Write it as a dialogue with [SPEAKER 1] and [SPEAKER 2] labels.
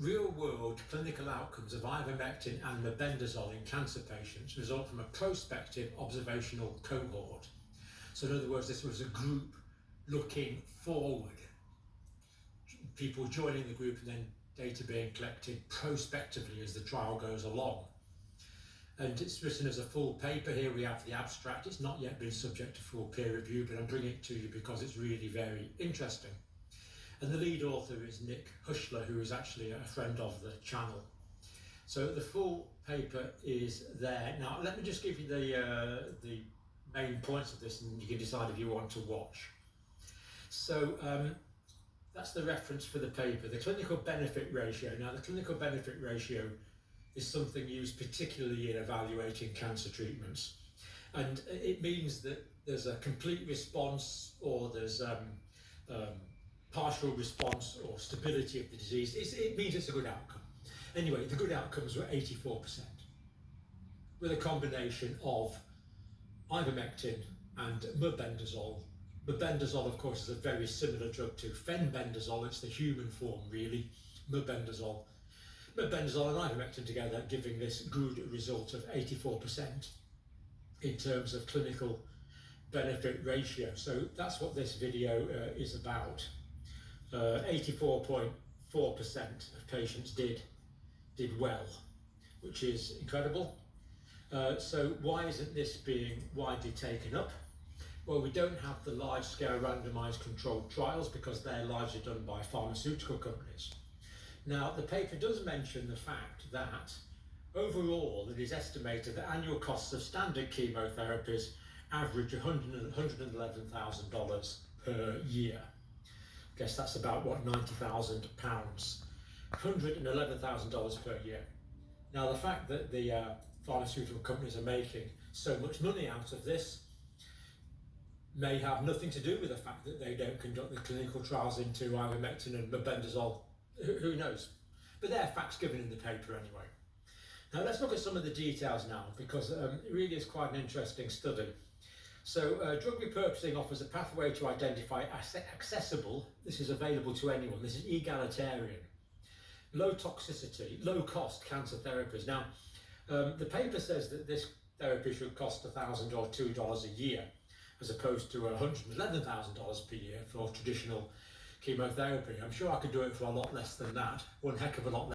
[SPEAKER 1] real-world clinical outcomes of ivermectin and mebendazole in cancer patients result from a prospective observational cohort. So in other words, this was a group looking forward, people joining the group and then data being collected prospectively as the trial goes along. And it's written as a full paper. Here we have the abstract. It's not yet been subject to full peer review, but I'm bringing it to you because it's really very interesting. And the lead author is Nick Hushler, who is actually a friend of the channel. So the full paper is there. Now, let me just give you the main points of this, and you can decide if you want to watch. So that's the reference for the paper, the clinical benefit ratio. Now, the clinical benefit ratio is something used particularly in evaluating cancer treatments. And it means that there's a complete response, or there's partial response or stability of the disease. It means it's a good outcome. Anyway, the good outcomes were 84%, with a combination of ivermectin and mebendazole. Mebendazole, of course, is a very similar drug to fenbendazole. It's the human form, really, mebendazole. Mebendazole and ivermectin together giving this good result of 84% in terms of clinical benefit ratio. So that's what this video is about. 84.4% of patients did well, which is incredible. So why isn't this being widely taken up? Well, we don't have the large-scale randomized controlled trials because they're largely done by pharmaceutical companies. Now, the paper does mention the fact that overall it is estimated that annual costs of standard chemotherapies average $111,000 per year. I guess that's about, what, £90,000, $111,000 per year. Now, the fact that the pharmaceutical companies are making so much money out of this may have nothing to do with the fact that they don't conduct the clinical trials into ivermectin and mebendazole. Who knows? But they're facts given in the paper anyway. Now, let's look at some of the details now, because it really is quite an interesting study. So drug repurposing offers a pathway to identify accessible, this is available to anyone, this is egalitarian, low toxicity, low cost cancer therapies. Now, the paper says that this therapy should cost $1,000 or $2 a year, as opposed to $111,000 per year for traditional chemotherapy. I'm sure I could do it for a lot less than that, one heck of a lot less.